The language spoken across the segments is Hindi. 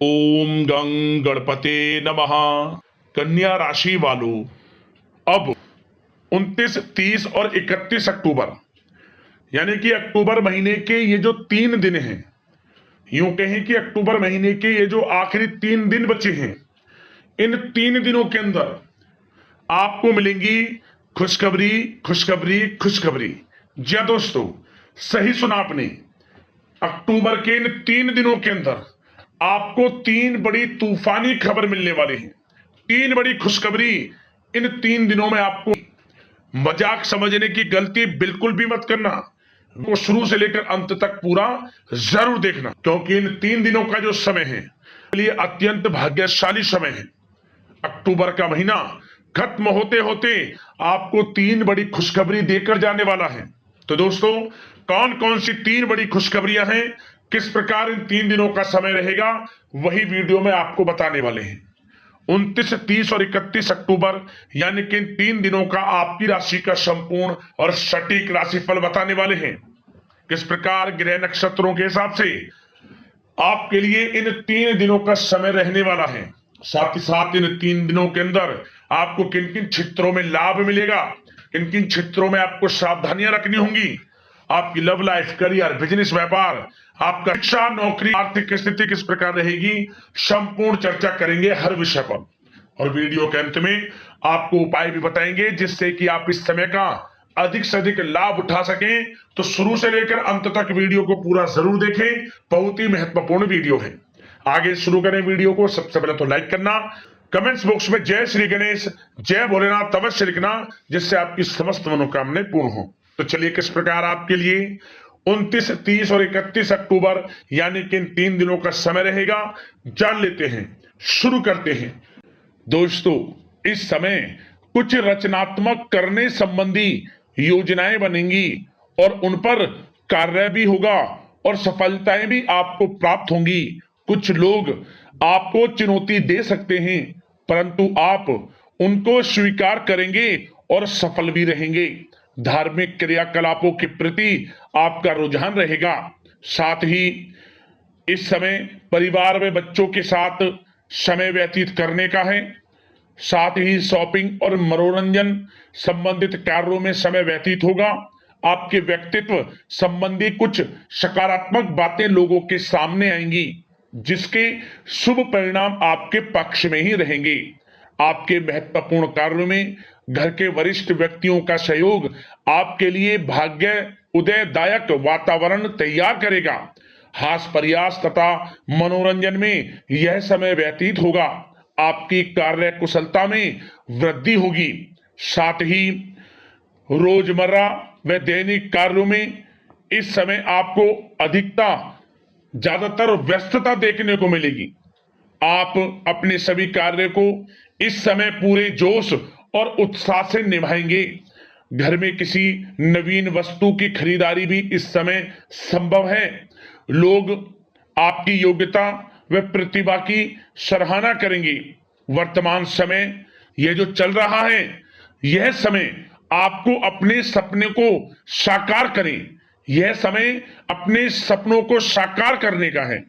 ओम गं गणपते नमः। कन्या राशि वालों, अब 29, 30 और 31 अक्टूबर यानी कि अक्टूबर महीने के ये जो 3 दिन हैं, यूं कहें कि अक्टूबर महीने के ये जो आखिरी 3 दिन बचे हैं, इन 3 दिनों के अंदर आपको मिलेंगी खुशखबरी खुशखबरी खुशखबरी। जी हाँ दोस्तों, सही सुना आपने। अक्टूबर के इन 3 दिनों के अंदर आपको 3 बड़ी तूफानी खबर मिलने वाली है। 3 बड़ी खुशखबरी इन 3 दिनों में। आपको मजाक समझने की गलती बिल्कुल भी मत करना, वो शुरू से लेकर अंत तक पूरा जरूर देखना, क्योंकि इन 3 दिनों का जो समय है लिए अत्यंत भाग्यशाली समय है। अक्टूबर का महीना खत्म होते होते आपको 3 बड़ी खुशखबरी देकर जाने वाला है। तो दोस्तों, कौन कौन सी 3 बड़ी खुशखबरियां हैं, किस प्रकार इन 3 दिनों का समय रहेगा, वही वीडियो में आपको बताने वाले हैं। 29, 30 और 31 अक्टूबर यानी कि इन 3 दिनों का आपकी राशि का संपूर्ण और सटीक राशिफल बताने वाले हैं। किस प्रकार ग्रह नक्षत्रों के हिसाब से आपके लिए इन 3 दिनों का समय रहने वाला है, साथ ही साथ इन 3 दिनों के अंदर आपको किन किन क्षेत्रों में लाभ मिलेगा, किन किन क्षेत्रों में आपको सावधानियां रखनी होंगी, आपकी लव लाइफ, करियर, बिजनेस, व्यापार, आपका शिक्षा, नौकरी, आर्थिक स्थिति किस प्रकार रहेगी, संपूर्ण चर्चा करेंगे हर विषय पर। और वीडियो के अंत में आपको उपाय भी बताएंगे जिससे कि आप इस समय का अधिक से अधिक लाभ उठा सकें। तो शुरू से लेकर अंत तक वीडियो को पूरा जरूर देखें, बहुत ही महत्वपूर्ण वीडियो है। आगे शुरू करें वीडियो को। सबसे पहले तो लाइक करना, कमेंट्स बॉक्स में जय श्री गणेश, जय भोलेनाथ अवश्य लिखना, जिससे आपकी समस्त मनोकामनाएं पूर्ण हो। तो चलिए, किस प्रकार आपके लिए 29, 30 और 31 अक्टूबर यानी कि इन 3 दिनों का समय रहेगा, जान लेते हैं। शुरू करते हैं। दोस्तों, इस समय कुछ रचनात्मक करने संबंधी योजनाएं बनेंगी और उन पर कार्य भी होगा और सफलताएं भी आपको प्राप्त होंगी। कुछ लोग आपको चुनौती दे सकते हैं, परंतु आप उनको स्वीकार करेंगे और सफल भी रहेंगे। धार्मिक क्रियाकलापों के प्रति आपका रुझान रहेगा। साथ ही इस समय परिवार में बच्चों के साथ समय व्यतीत करने का है। साथ ही शॉपिंग और मनोरंजन संबंधित कार्यों में समय व्यतीत होगा। आपके व्यक्तित्व संबंधी कुछ सकारात्मक बातें लोगों के सामने आएंगी, जिसके शुभ परिणाम आपके पक्ष में ही रहेंगे। आपके महत्वपूर्ण कार्यों में घर के वरिष्ठ व्यक्तियों का सहयोग आपके लिए भाग्य उदयदायक वातावरण तैयार करेगा। हास्य प्रयास तथा मनोरंजन में यह समय व्यतीत होगा। आपकी कार्य कुशलता में वृद्धि होगी। साथ ही रोजमर्रा व दैनिक कार्यों में इस समय आपको ज्यादातर व्यस्तता देखने को मिलेगी। आप अपने सभी कार्य को इस समय पूरे जोश और उत्साह से निभाएंगे। घर में किसी नवीन वस्तु की खरीदारी भी इस समय संभव है। लोग आपकी योग्यता व प्रतिभा की सराहना करेंगे। वर्तमान समय यह जो चल रहा है, यह समय आपको अपने सपने को साकार करें। यह समय अपने सपनों को साकार करने का है।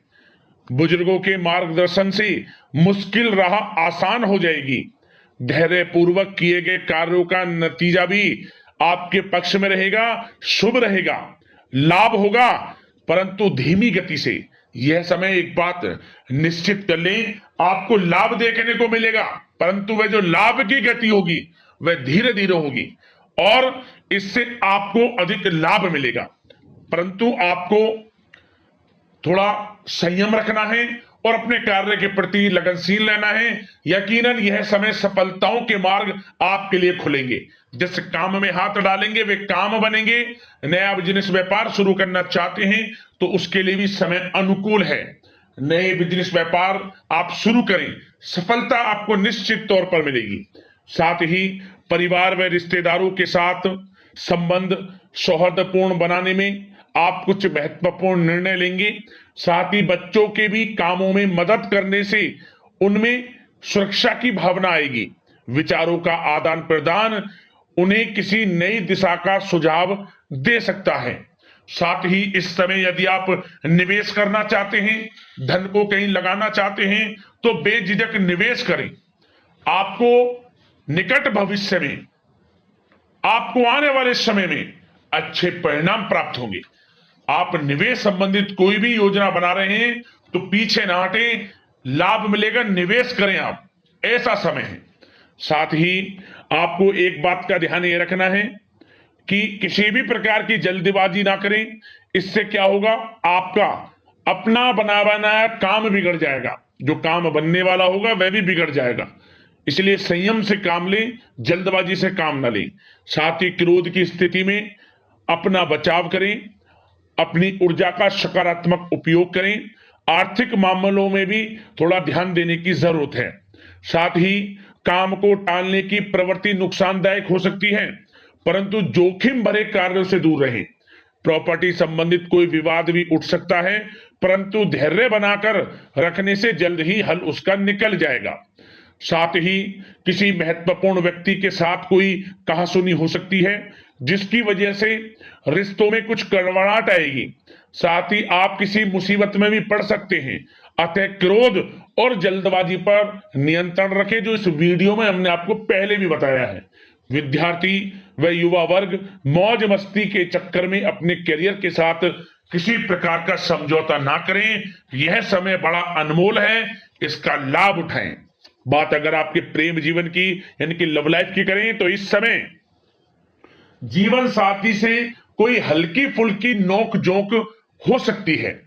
बुजुर्गों के मार्गदर्शन से मुश्किल राह आसान हो जाएगी। धैर्य पूर्वक किए गए कार्यों का नतीजा भी आपके पक्ष में रहेगा, शुभ रहेगा। लाभ होगा, परंतु धीमी गति से। यह समय एक बात निश्चित कर लें, आपको लाभ देखने को मिलेगा, परंतु वह जो लाभ की गति होगी वह धीरे धीरे होगी और इससे आपको अधिक लाभ मिलेगा। परंतु आपको थोड़ा संयम रखना है और अपने कार्य के प्रति लगनशील रहना है। यकीनन यह समय सफलताओं के मार्ग आपके लिए खुलेंगे। जिस काम में हाथ डालेंगे वे काम बनेंगे। नया बिजनेस व्यापार शुरू करना चाहते हैं तो उसके लिए भी समय अनुकूल है। नए बिजनेस व्यापार आप शुरू करें, सफलता आपको निश्चित तौर पर मिलेगी। साथ ही परिवार व रिश्तेदारों के साथ संबंध सौहार्दपूर्ण बनाने में आप कुछ महत्वपूर्ण निर्णय लेंगे। साथ ही बच्चों के भी कामों में मदद करने से उनमें सुरक्षा की भावना आएगी। विचारों का आदान प्रदान उन्हें किसी नई दिशा का सुझाव दे सकता है। साथ ही इस समय यदि आप निवेश करना चाहते हैं, धन को कहीं लगाना चाहते हैं, तो बेझिझक निवेश करें। आपको निकट भविष्य में, आपको आने वाले समय में अच्छे परिणाम प्राप्त होंगे। आप निवेश संबंधित कोई भी योजना बना रहे हैं तो पीछे ना हटें, लाभ मिलेगा, निवेश करें आप, ऐसा समय है। साथ ही आपको एक बात का ध्यान ये रखना है कि किसी भी प्रकार की जल्दबाजी ना करें। इससे क्या होगा, आपका अपना बना बनाया काम बिगड़ जाएगा, जो काम बनने वाला होगा वह भी बिगड़ जाएगा। इसलिए संयम से काम लें, जल्दबाजी से काम ना लें। साथ ही क्रोध की स्थिति में अपना बचाव करें, अपनी ऊर्जा का सकारात्मक उपयोग करें। आर्थिक मामलों में भी थोड़ा ध्यान देने की जरूरत है। साथ ही काम को टालने की प्रवृत्ति नुकसानदायक हो सकती है, परंतु जोखिम भरे कार्यों से दूर रहें। प्रॉपर्टी संबंधित कोई विवाद भी उठ सकता है, परंतु धैर्य बनाकर रखने से जल्द ही हल उसका निकल जाएगा। साथ ही किसी महत्वपूर्ण व्यक्ति के साथ कोई कहासुनी हो सकती है, जिसकी वजह से रिश्तों में कुछ कड़वाहट आएगी। साथ ही आप किसी मुसीबत में भी पड़ सकते हैं। अतः क्रोध और जल्दबाजी पर नियंत्रण रखें, जो इस वीडियो में हमने आपको पहले भी बताया है। विद्यार्थी व युवा वर्ग मौज मस्ती के चक्कर में अपने करियर के साथ किसी प्रकार का समझौता ना करें। यह समय बड़ा अनमोल है, इसका लाभ उठाएं। बात अगर आपके प्रेम जीवन की यानी कि लव लाइफ की करें तो इस समय जीवन साथी से कोई हल्की फुल्की नोक झोंक हो सकती है,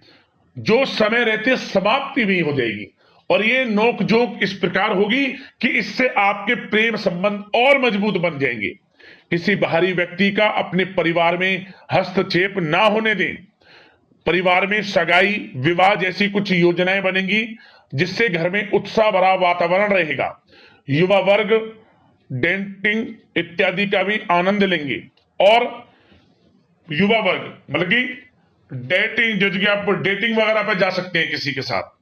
जो समय रहते समाप्ति भी हो जाएगी। और ये नोक झोंक इस प्रकार होगी कि इससे आपके प्रेम संबंध और मजबूत बन जाएंगे। किसी बाहरी व्यक्ति का अपने परिवार में हस्तक्षेप ना होने दें। परिवार में सगाई, विवाह जैसी कुछ योजनाएं बनेंगी, जिससे घर में उत्साह भरा वातावरण रहेगा। युवा वर्ग डेटिंग इत्यादि का भी आनंद लेंगे। और युवा वर्ग मतलब कि डेटिंग, जो कि आप डेटिंग वगैरह पर जा सकते हैं किसी के साथ।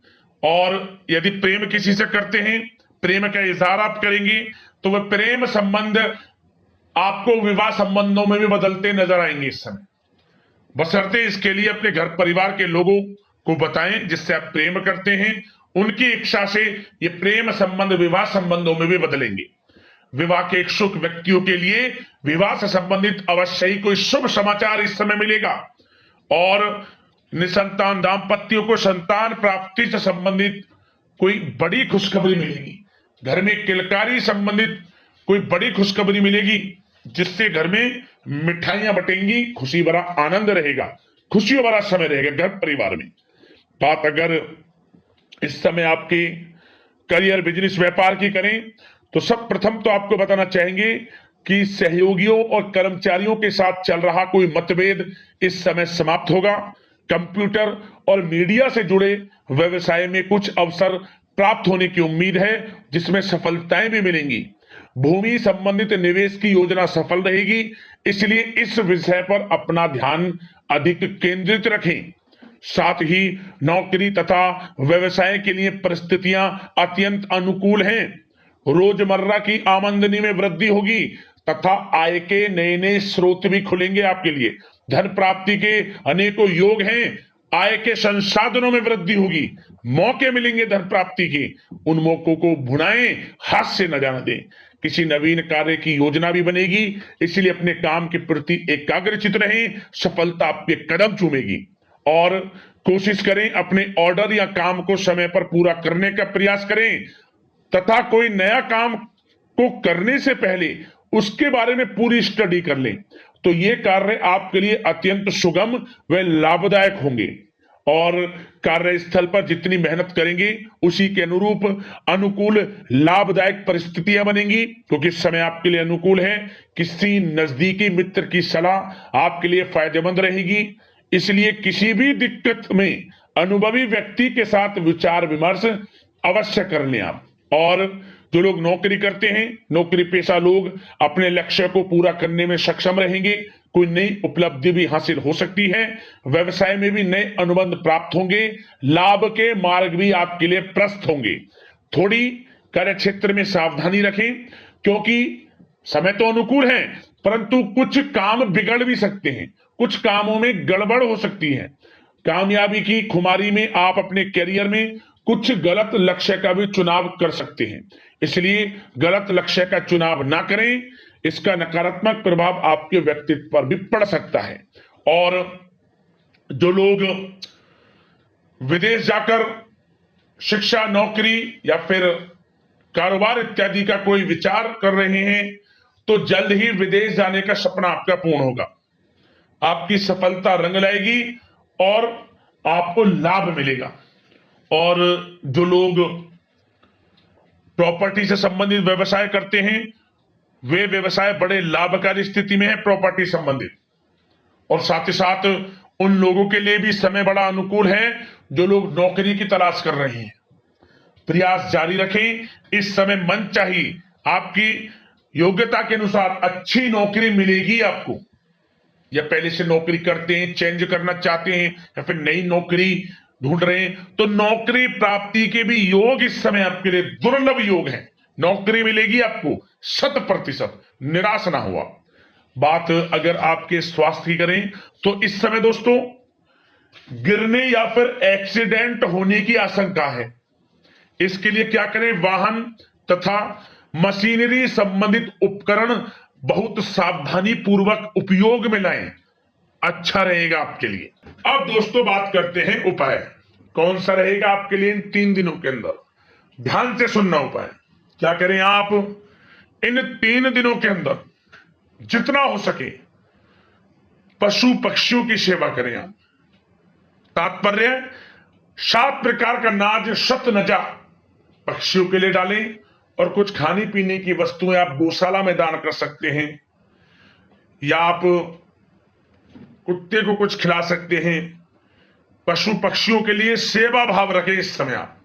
और यदि प्रेम किसी से करते हैं, प्रेम का इजहार आप करेंगे, तो वह प्रेम संबंध आपको विवाह संबंधों में भी बदलते नजर आएंगे इस समय। बशर्ते इसके लिए अपने घर परिवार के लोगों को बताएं जिससे आप प्रेम करते हैं। उनकी इच्छा से ये प्रेम संबंध विवाह संबंधों में भी बदलेंगे। विवाह के इच्छुक व्यक्तियों के लिए विवाह से संबंधित अवश्य ही कोई शुभ समाचार इस समय मिलेगा। और निसंतान दाम्पत्यों को संतान प्राप्ति से संबंधित कोई बड़ी खुशखबरी मिलेगी। घर में किलकारी संबंधित कोई बड़ी खुशखबरी मिलेगी, जिससे घर में मिठाइयां बटेंगी, खुशी भरा आनंद रहेगा, खुशियों भरा समय रहेगा घर परिवार में। बात अगर इस समय आपके करियर, बिजनेस, व्यापार की करें तो सब प्रथम तो आपको बताना चाहेंगे कि सहयोगियों और कर्मचारियों के साथ चल रहा कोई मतभेद इस समय समाप्त होगा। कंप्यूटर और मीडिया से जुड़े व्यवसाय में कुछ अवसर प्राप्त होने की उम्मीद है, जिसमें सफलताएं भी मिलेंगी। भूमि संबंधित निवेश की योजना सफल रहेगी, इसलिए इस विषय पर अपना ध्यान अधिक केंद्रित रखें। साथ ही नौकरी तथा व्यवसाय के लिए परिस्थितियां अत्यंत अनुकूल हैं। रोजमर्रा की आमदनी में वृद्धि होगी तथा आय के नए नए स्रोत भी खुलेंगे आपके लिए। धन प्राप्ति के अनेकों योग हैं। आय के संसाधनों में वृद्धि होगी, मौके मिलेंगे धन प्राप्ति के। उन मौकों को भुनाएं, हाथ से न जाने दें। किसी नवीन कार्य की योजना भी बनेगी, इसलिए अपने काम के प्रति एकाग्रचित रहें, सफलता आपके कदम चूमेगी। और कोशिश करें अपने ऑर्डर या काम को समय पर पूरा करने का प्रयास करें तथा कोई नया काम को करने से पहले उसके बारे में पूरी स्टडी कर लें, तो ये कार्य आपके लिए अत्यंत सुगम व लाभदायक होंगे। और कार्यस्थल पर जितनी मेहनत करेंगे उसी के अनुरूप अनुकूल लाभदायक परिस्थितियां बनेंगी, क्योंकि समय आपके लिए अनुकूल है। किसी नजदीकी मित्र की सलाह आपके लिए फायदेमंद रहेगी, इसलिए किसी भी दिक्कत में अनुभवी व्यक्ति के साथ विचार विमर्श अवश्य कर लें आप। और जो लोग नौकरी करते हैं, नौकरी पेशा लोग अपने लक्ष्य को पूरा करने में सक्षम रहेंगे। कोई नई उपलब्धि भी हासिल हो सकती है। व्यवसाय में भी नए अनुबंध प्राप्त होंगे। लाभ के मार्ग भी आपके लिए प्रशस्त होंगे। थोड़ी कार्य क्षेत्र में सावधानी रखें, क्योंकि समय तो अनुकूल है, परंतु कुछ काम बिगड़ भी सकते हैं। कुछ कामों में गड़बड़ हो सकती है। कामयाबी की खुमारी में आप अपने करियर में कुछ गलत लक्ष्य का भी चुनाव कर सकते हैं, इसलिए गलत लक्ष्य का चुनाव ना करें। इसका नकारात्मक प्रभाव आपके व्यक्तित्व पर भी पड़ सकता है। और जो लोग विदेश जाकर शिक्षा, नौकरी या फिर कारोबार इत्यादि का कोई विचार कर रहे हैं, तो जल्द ही विदेश जाने का सपना आपका पूर्ण होगा। आपकी सफलता रंग लाएगी और आपको लाभ मिलेगा। और जो लोग प्रॉपर्टी से संबंधित व्यवसाय करते हैं, वे व्यवसाय बड़े लाभकारी स्थिति में है प्रॉपर्टी संबंधित। और साथ ही साथ उन लोगों के लिए भी समय बड़ा अनुकूल है जो लोग नौकरी की तलाश कर रहे हैं। प्रयास जारी रखें, इस समय मन चाहिए आपकी योग्यता के अनुसार अच्छी नौकरी मिलेगी आपको। या पहले से नौकरी करते हैं, चेंज करना चाहते हैं, या फिर नई नौकरी ढूंढ रहे हैं, तो नौकरी प्राप्ति के भी योग इस समय आपके लिए दुर्लभ योग है। नौकरी मिलेगी आपको 100%, निराश ना हुआ। बात अगर आपके स्वास्थ्य की करें तो इस समय दोस्तों गिरने या फिर एक्सीडेंट होने की आशंका है। इसके लिए क्या करें? वाहन तथा मशीनरी संबंधित उपकरण बहुत सावधानी पूर्वक उपयोग में लाएं, अच्छा रहेगा आपके लिए। अब दोस्तों बात करते हैं उपाय, कौन सा रहेगा आपके लिए इन 3 दिनों के अंदर। ध्यान से सुनना उपाय। क्या करें आप? इन 3 दिनों के अंदर जितना हो सके पशु पक्षियों की सेवा करें आप। तात्पर्य 7 प्रकार का नाज, शतनजा पक्षियों के लिए डालें, और कुछ खाने पीने की वस्तुएं आप गौशाला में दान कर सकते हैं, या आप कुत्ते को कुछ खिला सकते हैं। पशु पक्षियों के लिए सेवा भाव रखें इस समय आप,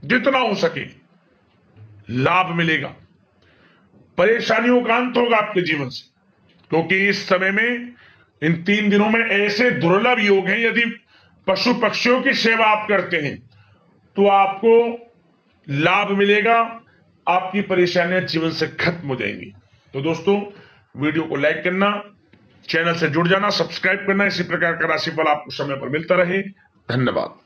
जितना हो सके लाभ मिलेगा। परेशानियों का अंत होगा आपके जीवन से, क्योंकि इस समय में इन 3 दिनों में ऐसे दुर्लभ योग हैं। यदि पशु पक्षियों की सेवा आप करते हैं तो आपको लाभ मिलेगा, आपकी परेशानियां जीवन से खत्म हो जाएंगी। तो दोस्तों वीडियो को लाइक करना, चैनल से जुड़ जाना, सब्सक्राइब करना। इसी प्रकार का राशिफल आपको समय पर मिलता रहे। धन्यवाद।